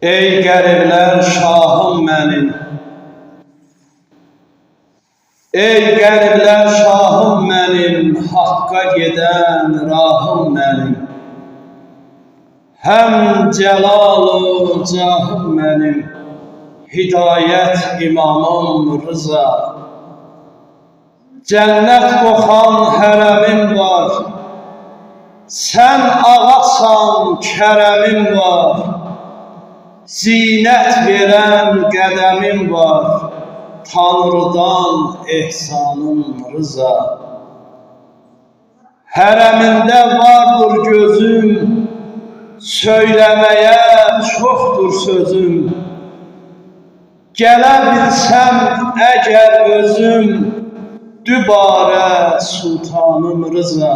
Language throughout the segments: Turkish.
Ey qəriblər şahım mənim, ey qəriblər şahım mənim, haqqa gedən rahım mənim. Həm cəlal-u cahım mənim, hidayət imamım Rıza. Cənnət qoxan hərəmim var, sən ağasan kərəmim var. Zinət verən qədəmim var, Tanrıdan ehsanım Rıza. Hərəmində vardır gözüm, söyləməyə çoxdur sözüm. Gələ bilsəm əgər özüm, dübarə sultanım Rıza.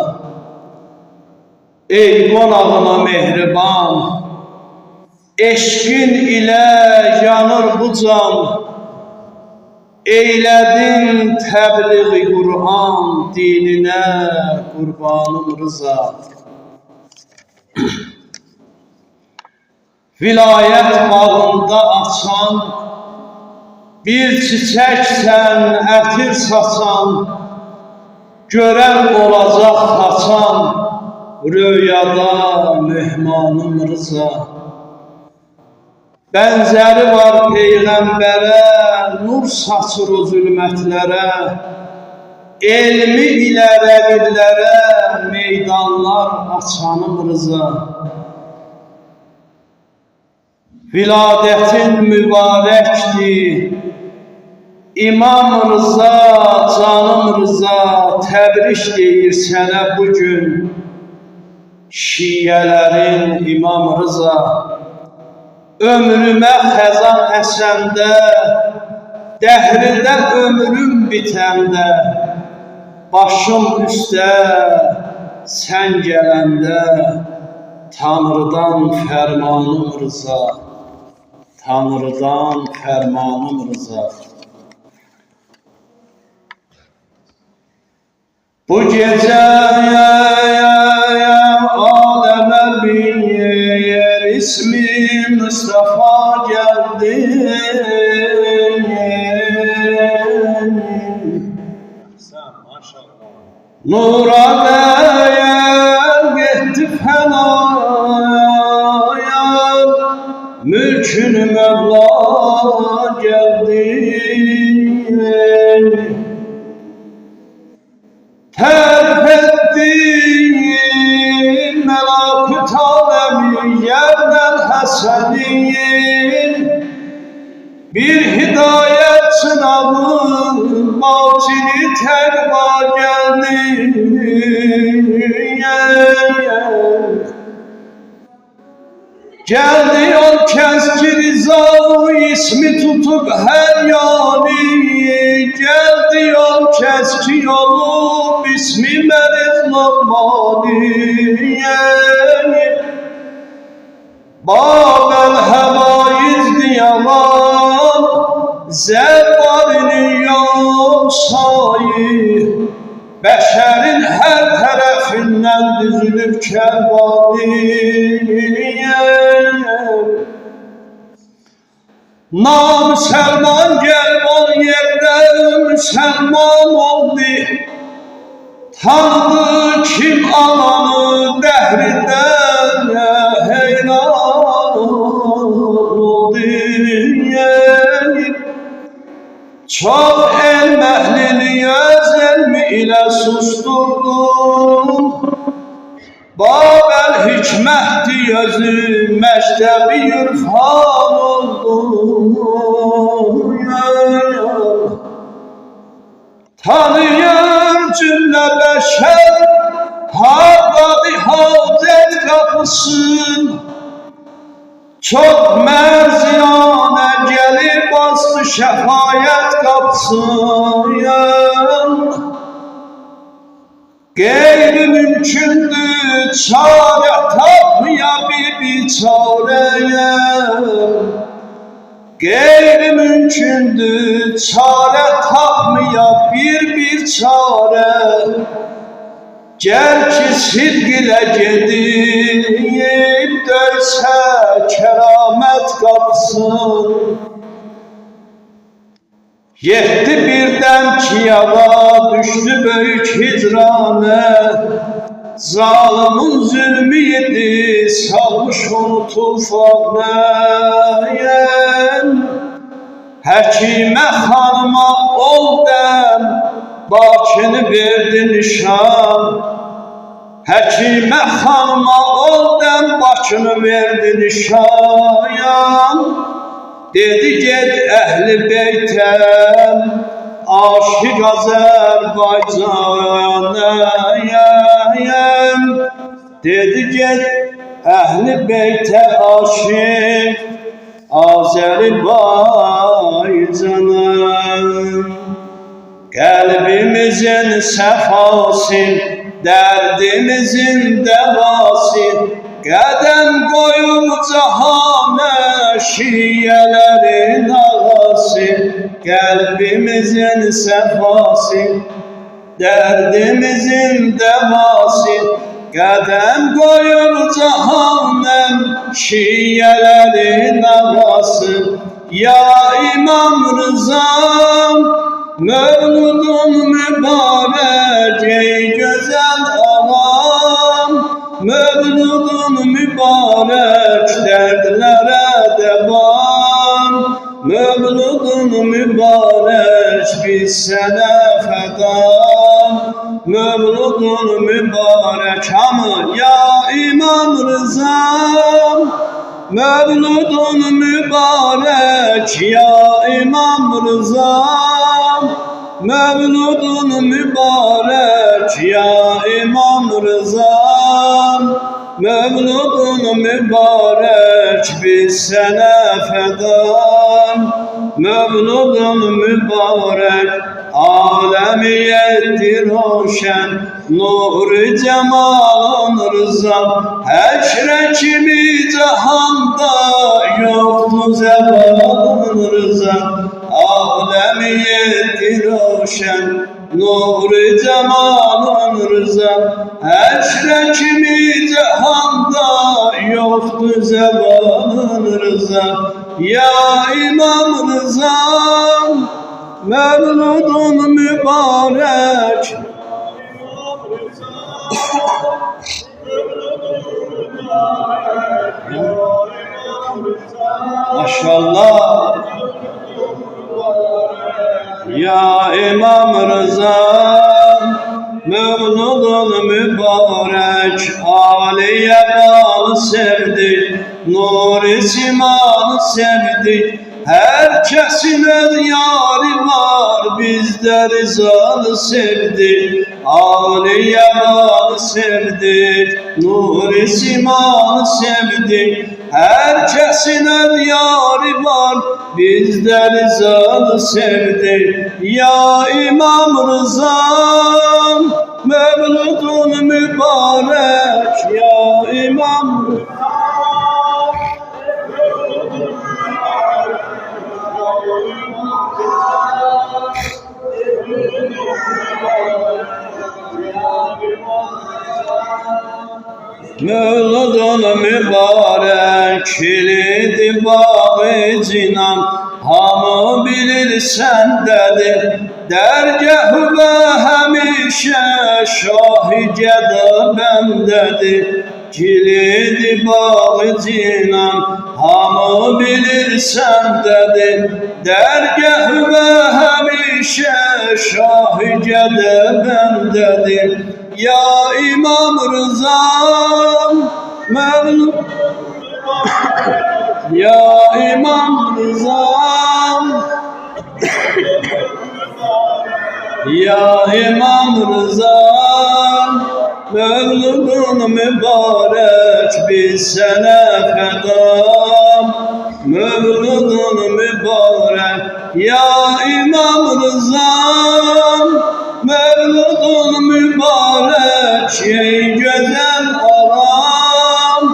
Ey qonağına mehriban, eşqin ilə yanır bu can. Eylədin təbliği Qur'an, dininə qurbanım Rıza. Vilayət bağında açan, bir çiçəksən ətir saçan, görən olacaq haçan, rüyada mehmanım Rıza. Bənzəri var peyğəmbərə, nur saçır o zülmətlərə. Elmi ilə rəqiblərə meydanlar açanım Rıza. Viladətin mübarəkdir, İmam Rıza, canım Rıza. Təbrik deyir sənə bugün şiyələrin İmam Rıza. Ömrümə xəzan əsəndə, dəhridə ömrüm bitəndə, başım üstə sən gələndə, Tanrıdan fərmanım Rıza, Tanrıdan fərmanım Rıza. Bu gecə aləmə bir ismi Mustafa geldi. Nura değer gitti fenaya, mülkün Mevla geldi. Terk etti melakut alemi, yerden hasenin. Bir hidayet sınavı batini tekba geldi. Geldi yol keski Rıza, ismi tutup her yani. Geldi yol keski yolu, ismi Meriz Normani. Babel hevaizdi yalan, zevvarini yok sayı. Beşerin her tarafından düzülüp kervaniye. Namüselman gel ol yerde Müselman oldu. Tanıdı kim alanı dehrinden heyran oldu. Çok el mehlini öz elmi ile susturdum. Babel hikmeti gözü meştebi irfan oldu. Tanıyor cümle beşer, hardadı hacet kapısın. Çok merziyane gelir bastı şefayet kapısın. Gayri mümkündür çare tapmaya bir biçareye. Gayri mümkündür çare tapmaya bir çare. Gel ki silgile gedib döysə keramet qalsın. Yetti birden ki yava düştü böyük hicranə, zalimin zulmü yedi salmış onu tufana. Həkimə xanıma ol dem, Bakını verdi nişan. Həkimə xanıma ol dem, Bakını verdi nişan. Dedi get əhli beytəm, aşıq Azərbaycanəyəm. Dedi get əhli beytə, aşıq Azərbaycanəm. Qəlbimizin səfası, dərdimizin dəvası, qədəm qoyub cahanə, şiələrin ağası. Qəlbimizin səfası, dərdimizin dəvası, qədəm qoyub cahanə, şiələrin ağası. Ya İmam Rızam, Mevludun mübarek, ey güzel ağam. Mevludun mübarek, dertlere devam. Mevludun mübarek, biz sana feda. Mevludun mübarek, hamı ya İmam Rızam. Mevludun mübarek, ya İmam Rızam. Mevludun mübarek, ya İmam Rızam. Mevludun mübarek, biz sana feda. Mevludun mübarek, alemiyetti roşen, nur-i cemalın rızam. Eşrekimi cihanda yoktu zebalın rızam. Alemiyetti roşen, nur-i cemalın rızam. Eşrekimi cihanda yoktu zebalın rızam. Ya İmam Rızam, Mevludun mübarek. Maşallah. Ya İmam Rıza, Mevludun mübarek, Aliye bağlı sevdik, nur-i simanı sevdik. Herkesin öz yari var, biz de Rıza'nı sevdik. Aliye bağlı sevdik, nur-i simanı sevdik. Herkesin öz yari var, biz de Rıza'nı sevdik. Ya İmam Rıza, Mevludun mübarek, ya İmam Rıza. Mevludun mübarek, kilidi bağı cinan, hamı bilir sendedir. Dergâh ve hemişe şahigede bendedir. Kilidi bağı cinan, hamı bilir sendedir. Dergâh ve hemişe şahigede bendedir. Ya İmam Rızam, Mevlud. Ya İmam Rızam, ya İmam Rızam, Mevludun mübarek, biz sana feda. Mevludun mübarek, ya İmam Rızam, Mevludun mübarek, ey güzel ağam.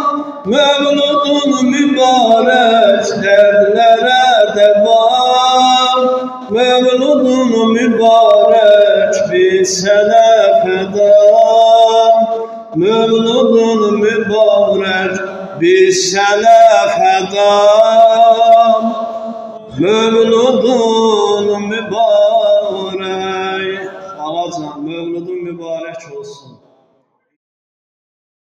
Mevludun mübarek, dertlere devam. Mevludun mübarek, biz sana feda. Mevludun mübarek, biz sana feda. Mevludun mübarek. Ağacan, mevludun mübarek olsun.